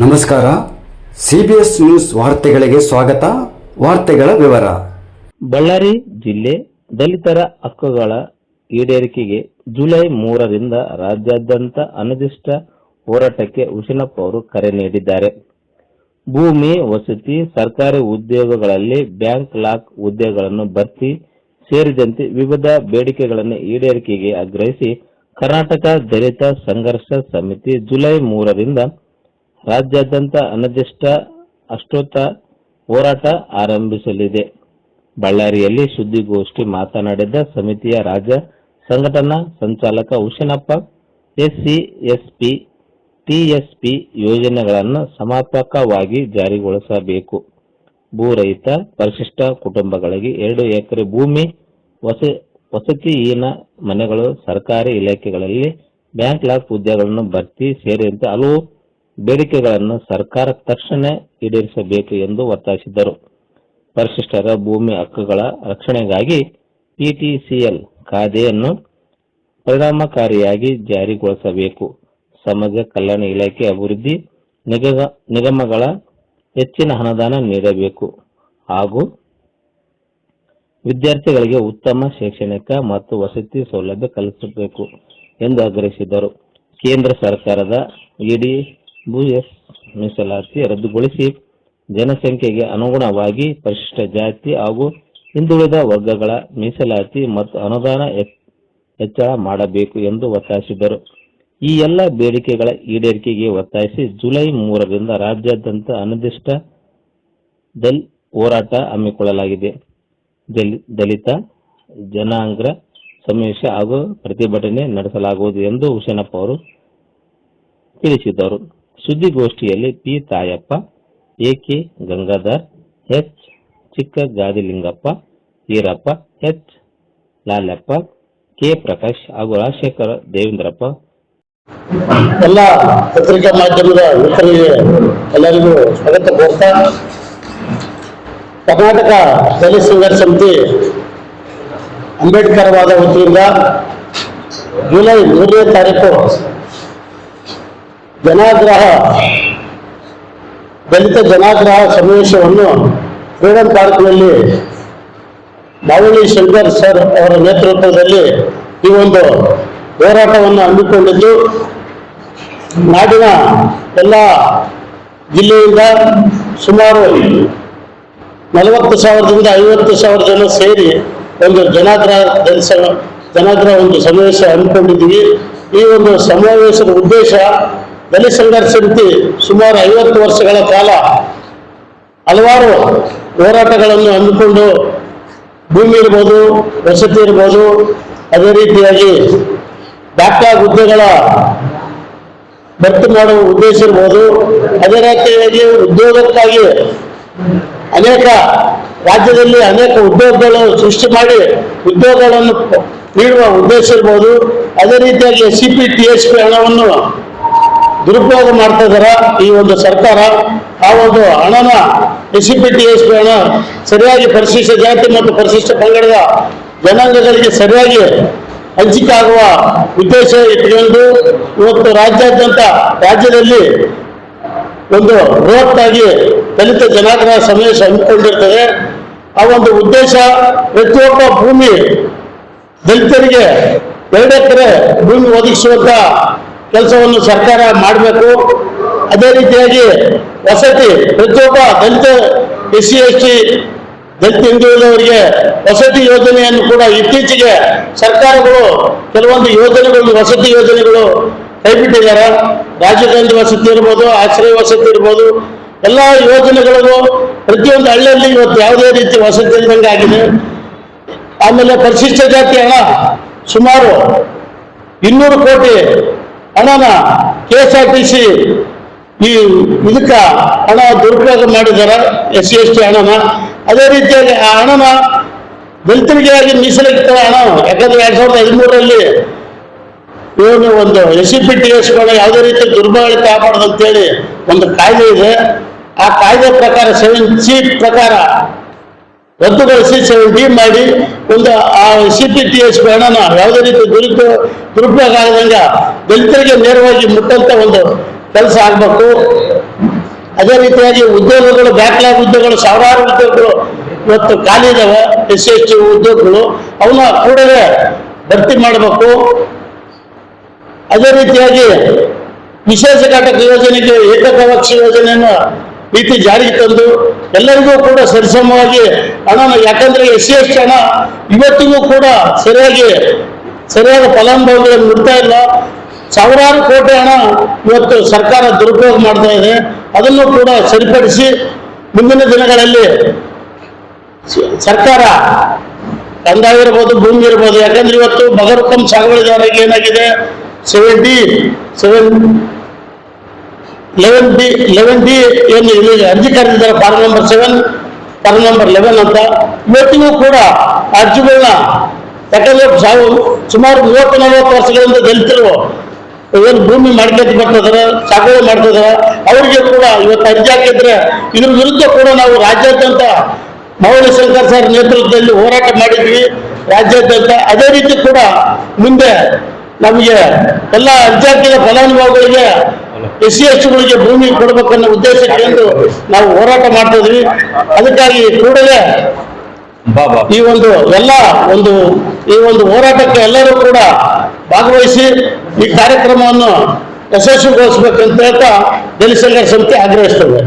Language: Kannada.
ನಮಸ್ಕಾರ. CBS ನ್ಯೂಸ್ ವಾರ್ತೆಗಳಿಗೆ ಸ್ವಾಗತ. ವಾರ್ತೆಗಳ ವಿವರ. ಬಳ್ಳಾರಿ ಜಿಲ್ಲೆ ದಲಿತರ ಹಕ್ಕುಗಳ ಈಡೇರಿಕೆಗೆ ಜುಲೈ 3ರಿಂದ ರಾಜ್ಯಾದ್ಯಂತ ಅನಿರ್ದಿಷ್ಟ ಹೋರಾಟಕ್ಕೆ ಉಶನಪ್ಪ ಅವರು ಕರೆ ನೀಡಿದ್ದಾರೆ. ಭೂಮಿ, ವಸತಿ, ಸರ್ಕಾರಿ ಉದ್ಯೋಗಗಳಲ್ಲಿ ಬ್ಯಾಂಕ್ ಲಾಕ್ ಹುದ್ದೆಗಳನ್ನು ಭರ್ತಿ ಸೇರಿದಂತೆ ವಿವಿಧ ಬೇಡಿಕೆಗಳನ್ನು ಈಡೇರಿಕೆಗೆ ಆಗ್ರಹಿಸಿ ಕರ್ನಾಟಕ ದಲಿತ ಸಂಘರ್ಷ ಸಮಿತಿ ಜುಲೈ 3ರಿಂದ ರಾಜ್ಯಾದ್ಯಂತ ಅನಿರ್ದಿಷ್ಟ ಅಷ್ಟೊತ್ತ ಹೋರಾಟ ಆರಂಭಿಸಲಿದೆ. ಬಳ್ಳಾರಿಯಲ್ಲಿ ಸುದ್ದಿಗೋಷ್ಠಿ ಮಾತನಾಡಿದ ಸಮಿತಿಯ ರಾಜ್ಯ ಸಂಘಟನಾ ಸಂಚಾಲಕ ಉಶನಪ್ಪ, SC, SP, TSP ಯೋಜನೆಗಳನ್ನು ಸಮರ್ಪಕವಾಗಿ ಜಾರಿಗೊಳಿಸಬೇಕು. ಭೂರಹಿತ ಪರಿಶಿಷ್ಟ ಕುಟುಂಬಗಳಿಗೆ 2 ಎಕರೆ ಭೂಮಿ, ವಸತಿಹೀನ ಮನೆಗಳು, ಸರ್ಕಾರಿ ಇಲಾಖೆಗಳಲ್ಲಿ ಬ್ಯಾಂಕ್ ಲಾಕ್ ಹುದ್ದೆಗಳನ್ನು ಭರ್ತಿ ಸೇರಿದಂತೆ ಹಲವು ಬೇಡಿಕೆಗಳನ್ನು ಸರ್ಕಾರ ತಕ್ಷಣ ಈಡೇರಿಸಬೇಕು ಎಂದು ಒತ್ತಾಯಿಸಿದರು. ಪರಿಶಿಷ್ಟರ ಭೂಮಿ ಹಕ್ಕುಗಳ ರಕ್ಷಣೆಗಾಗಿ PTCL ಕಾಯ್ದೆಯನ್ನು ಪರಿಣಾಮಕಾರಿಯಾಗಿ ಜಾರಿಗೊಳಿಸಬೇಕು. ಸಮಾಜ ಕಲ್ಯಾಣ ಇಲಾಖೆ ಅಭಿವೃದ್ಧಿ ನಿಗಮಗಳ ಹೆಚ್ಚಿನ ಅನುದಾನ ನೀಡಬೇಕು ಹಾಗೂ ವಿದ್ಯಾರ್ಥಿಗಳಿಗೆ ಉತ್ತಮ ಶೈಕ್ಷಣಿಕ ಮತ್ತು ವಸತಿ ಸೌಲಭ್ಯ ಕಲ್ಪಿಸಬೇಕು ಎಂದು ಆಗ್ರಹಿಸಿದರು. ಕೇಂದ್ರ ಸರ್ಕಾರದ EWS ಮೀಸಲಾತಿ ರದ್ದುಗೊಳಿಸಿ ಜನಸಂಖ್ಯೆಗೆ ಅನುಗುಣವಾಗಿ ಪರಿಶಿಷ್ಟ ಜಾತಿ ಹಾಗೂ ಹಿಂದುಳಿದ ವರ್ಗಗಳ ಮೀಸಲಾತಿ ಮತ್ತು ಅನುದಾನ ಹೆಚ್ಚಳ ಮಾಡಬೇಕು ಎಂದು ಒತ್ತಾಯಿಸಿದರು. ಈ ಎಲ್ಲ ಬೇಡಿಕೆಗಳ ಈಡೇರಿಕೆಗೆ ಒತ್ತಾಯಿಸಿ ಜುಲೈ 3ರಿಂದ ರಾಜ್ಯಾದ್ಯಂತ ಅನಿರ್ದಿಷ್ಟ ಹೋರಾಟ ಹಮ್ಮಿಕೊಳ್ಳಲಾಗಿದೆ. ದಲಿತ ಜನಾಂಗ ಸಮಾವೇಶ ಹಾಗೂ ಪ್ರತಿಭಟನೆ ನಡೆಸಲಾಗುವುದು ಎಂದು ಉಶನಪ್ಪ ಅವರು ತಿಳಿಸಿದರು. ಸುದ್ದಿಗೋಷ್ಠಿಯಲ್ಲಿ P. Tayappa, AK. Gangadhar, H. ಚಿಕ್ಕಗಾದಿಲಿಂಗಪ್ಪ, Irappa, H. ಲಾಲ್ಯಪ್ಪ, K. Prakash ಹಾಗೂ ರಾಜಶೇಖರ ದೇವೇಂದ್ರಪ್ಪ. ಎಲ್ಲ ಪತ್ರಿಕಾ ಮಾಧ್ಯಮದ ಮಿತ್ರರಿಗೆ ಎಲ್ಲರಿಗೂ ಸ್ವಾಗತ ಕೋರ್ತಾ, ಕರ್ನಾಟಕ ದಲಿತ ಸಂಘರ್ಷ ಸಮಿತಿ ಅಂಬೇಡ್ಕರ್ ವಾದ ವತಿಯಿಂದ ಜುಲೈ 3ನೇ ತಾರೀಕು ದಲಿತ ಜನಾಗ್ರಹ ಸಮಾವೇಶವನ್ನು ಫ್ರೀಡಂ ಪಾರ್ಕ್ನಲ್ಲಿ ಮಾವಳಿ ಶಂಕರ್ ಸರ್ ಅವರ ನೇತೃತ್ವದಲ್ಲಿ ಈ ಒಂದು ಹೋರಾಟವನ್ನು ಹಮ್ಮಿಕೊಂಡಿದ್ದು, ನಾಡಿನ ಎಲ್ಲ ಜಿಲ್ಲೆಯಿಂದ ಸುಮಾರು 40,000ದಿಂದ 50,000 ಜನ ಸೇರಿ ಒಂದು ಜನಾಗ್ರಹ ಒಂದು ಸಮಾವೇಶ ಹಮ್ಮಿಕೊಂಡಿದ್ದೀವಿ. ಈ ಒಂದು ಸಮಾವೇಶದ ಉದ್ದೇಶ, ದಲಿತ ಸಂಘರ್ಷ ಸಮಿತಿ ಸುಮಾರು 50 ವರ್ಷಗಳ ಕಾಲ ಹಲವಾರು ಹೋರಾಟಗಳನ್ನು ಹಮ್ಮಿಕೊಂಡು ಭೂಮಿ ಇರ್ಬೋದು, ವಸತಿ ಇರ್ಬೋದು, ಅದೇ ರೀತಿಯಾಗಿ ಬ್ಯಾಕ್ಲಾಗ್ ಹುದ್ದೆಗಳ ಭರ್ತಿ ಮಾಡುವ ಉದ್ದೇಶ ಇರ್ಬೋದು, ಅದೇ ರೀತಿಯಾಗಿ ಉದ್ಯೋಗಕ್ಕಾಗಿ ರಾಜ್ಯದಲ್ಲಿ ಅನೇಕ ಉದ್ಯೋಗಗಳು ಸೃಷ್ಟಿ ಮಾಡಿ ಉದ್ಯೋಗಗಳನ್ನು ನೀಡುವ ಉದ್ದೇಶ ಇರ್ಬೋದು. ಅದೇ ರೀತಿಯಾಗಿ SCP, TSP ಹಣವನ್ನು ದುರುಪಯೋಗ ಮಾಡ್ತಾ ಇದ್ದಾರೆ ಈ ಒಂದು ಸರ್ಕಾರ. ಆ ಒಂದು ಹಣನ SCP, TSP ಹಣ ಸರಿಯಾಗಿ ಪರಿಶಿಷ್ಟ ಜಾತಿ ಮತ್ತು ಪರಿಶಿಷ್ಟ ಪಂಗಡದ ಜನಾಂಗಗಳಿಗೆ ಸರಿಯಾಗಿ ಹಂಚಿಕೆ ಆಗುವ ಉದ್ದೇಶ ಇಟ್ಟುಕೊಂಡು ಇವತ್ತು ರಾಜ್ಯದಲ್ಲಿ ಒಂದು ಬೃಹತ್ತಾಗಿ ದಲಿತ ಜನಾಗ್ರಹ ಸಮಾವೇಶ ಹಮ್ಮಿಕೊಂಡಿರ್ತದೆ. ಆ ಒಂದು ಉದ್ದೇಶ, ಪ್ರತಿಯೊಬ್ಬ ಭೂಮಿ ದಲಿತರಿಗೆ 2 ಎಕರೆ ಭೂಮಿ ಒದಗಿಸುವಂತ ಕೆಲಸವನ್ನು ಸರ್ಕಾರ ಮಾಡಬೇಕು. ಅದೇ ರೀತಿಯಾಗಿ ವಸತಿ, ಪ್ರತಿಯೊಬ್ಬ ದಲಿತ SC, ST ದಲಿತ ಹಿಂದುಳಿದವರಿಗೆ ವಸತಿ ಯೋಜನೆಯನ್ನು ಕೂಡ ಇತ್ತೀಚೆಗೆ ಸರ್ಕಾರಗಳು ಕೆಲವೊಂದು ಯೋಜನೆಗಳು, ವಸತಿ ಯೋಜನೆಗಳು ಕೈಬಿಟ್ಟಿದ್ದಾರೆ. ರಾಜೀವ್ ಗಾಂಧಿ ವಸತಿ ಇರ್ಬೋದು, ಆಶ್ರಯ ವಸತಿ ಇರ್ಬೋದು, ಎಲ್ಲ ಯೋಜನೆಗಳಿಗೂ ಪ್ರತಿಯೊಂದು ಹಳ್ಳಿಯಲ್ಲಿ ಇವತ್ತು ಯಾವುದೇ ರೀತಿ ವಸತಿ ಇಲ್ಲದಂಗೆ ಆಗಿದೆ. ಆಮೇಲೆ ಪರಿಶಿಷ್ಟ ಜಾತಿ ಹಣ ಸುಮಾರು 200 ಕೋಟಿ ಹಣನ KSRTC ಇದಕ್ಕ ಹಣ ದುರುಪಯೋಗ ಮಾಡಿದ್ದಾರೆ, SC, ST ಹಣನ. ಅದೇ ರೀತಿಯಾಗಿ ಆ ಹಣನ ದಲಿತರಿಗೆ ಮೀಸಲಿಟ್ಟ ಹಣ, ಯಾಕಂದ್ರೆ 2013ರಲ್ಲಿ ಇವನು ಒಂದು SCP, TSP ಯಾವುದೇ ರೀತಿ ದುರ್ಬಳಕೆ ಆಗಬಾರ್ದು ಅಂತೇಳಿ ಒಂದು ಕಾಯ್ದೆ ಇದೆ. ಆ ಕಾಯ್ದೆ ಪ್ರಕಾರ 7C ಪ್ರಕಾರ ರದ್ದುಗೊಳಿಸಿ 7D ಮಾಡಿ ಒಂದು ಆ SCP, TSP ಹಣನ ಯಾವುದೇ ರೀತಿ ದುರುಪಯೋಗ ಆಗದಂಗ ದಲಿತರಿಗೆ ನೇರವಾಗಿ ಮುಟ್ಟಂತ ಒಂದು ಕೆಲಸ ಆಗಬೇಕು. ಅದೇ ರೀತಿಯಾಗಿ ಉದ್ಯೋಗಗಳು, ಬ್ಯಾಕ್ಲಾಗ್ ಉದ್ಯೋಗಗಳು, ಸಾವಿರಾರು ಉದ್ಯೋಗಗಳು ಇವತ್ತು ಖಾಲಿ ಇದಾವೆ, SC/ST ಉದ್ಯೋಗಗಳು, ಅವನ್ನ ಕೂಡಲೇ ಭರ್ತಿ ಮಾಡಬೇಕು. ಅದೇ ರೀತಿಯಾಗಿ ವಿಶೇಷ ಘಟಕ ಯೋಜನೆಗೆ ಏಕಗವಾಕ್ಷಿ ಯೋಜನೆಯನ್ನು ನೀತಿ ಜಾರಿಗೆ ತಂದು ಎಲ್ಲರಿಗೂ ಕೂಡ ಸರಿಸಮವಾಗಿ ಹಣ, ಯಾಕಂದ್ರೆ SC/ST ಹಣ ಇವತ್ತಿಗೂ ಕೂಡ ಸರಿಯಾದ ಫಲಾನುಭವಿಗಳನ್ನು ನೀಡ್ತಾ ಇಲ್ಲ. ಸಾವಿರಾರು ಕೋಟಿ ಹಣ ಇವತ್ತು ಸರ್ಕಾರ ದುರುಪಯೋಗ ಮಾಡ್ತಾ ಇದೆ. ಅದನ್ನು ಕೂಡ ಸರಿಪಡಿಸಿ ಮುಂದಿನ ದಿನಗಳಲ್ಲಿ ಸರ್ಕಾರ ಕಂದಾಯ ಇರ್ಬೋದು, ಭೂಮಿ ಇರ್ಬೋದು, ಯಾಕಂದ್ರೆ ಇವತ್ತು ಬಗರುಕಂ ಸಾಗುವಳಿದಾರರಿಗೆ ಏನಾಗಿದೆ 11D ಏನು ಇಲ್ಲಿ ಅರ್ಜಿ ಕರೆದಿದ್ದಾರೆ, ಫಾರ್ಮ್ ನಂಬರ್ 7, ಫಾರ್ಮ್ ನಂಬರ್ 11 ಅಂತ. ಇವತ್ತಿಗೂ ಕೂಡ ಅರ್ಜಿಗಳನ್ನ, ಯಾಕಂದ್ರೆ ಸುಮಾರು 30-40 ವರ್ಷಗಳಿಂದ ದಲಿತರು ಏನು ಭೂಮಿ ಮಾಡ್ಕೊಂತ ಬರ್ತಿದಾರೆ, ಸಾಗುವಳಿ ಮಾಡ್ತಿದಾರೆ, ಅವರಿಗೆ ಕೂಡ ಇವತ್ತು ಅರ್ಜಿ ಹಾಕಿದ್ರೆ ಇದ್ರ ವಿರುದ್ಧ ಕೂಡ ನಾವು ರಾಜ್ಯಾದ್ಯಂತ ಮೌಳಿ ಶಂಕರ್ ಸರ್ ನೇತೃತ್ವದಲ್ಲಿ ಹೋರಾಟ ಮಾಡಿದ್ವಿ ರಾಜ್ಯಾದ್ಯಂತ. ಅದೇ ರೀತಿ ಕೂಡ ಮುಂದೆ ನಮಗೆ ಎಲ್ಲ ಅರ್ಜಿ ಹಾಕಿದ ಫಲಾನುಭವಿಗಳಿಗೆ SC/STಗಳಿಗೆ ಭೂಮಿ ಕೊಡಬೇಕನ್ನೋ ಉದ್ದೇಶಕ್ಕೆ ಎಂದು ನಾವು ಹೋರಾಟ ಮಾಡ್ತಾ ಇದ್ವಿ. ಅದಕ್ಕಾಗಿ ಕೂಡಲೇ ಈ ಒಂದು ಹೋರಾಟಕ್ಕೆ ಎಲ್ಲರೂ ಕೂಡ ಭಾಗವಹಿಸಿ ಈ ಕಾರ್ಯಕ್ರಮವನ್ನು ಯಶಸ್ವಿಗೊಳಿಸಬೇಕಂತ ಹೇಳ್ತಾ ದಲಿತ ಸಂಘರ್ಷ ಸಮಿತಿ ಆಗ್ರಹಿಸ್ತದೆ.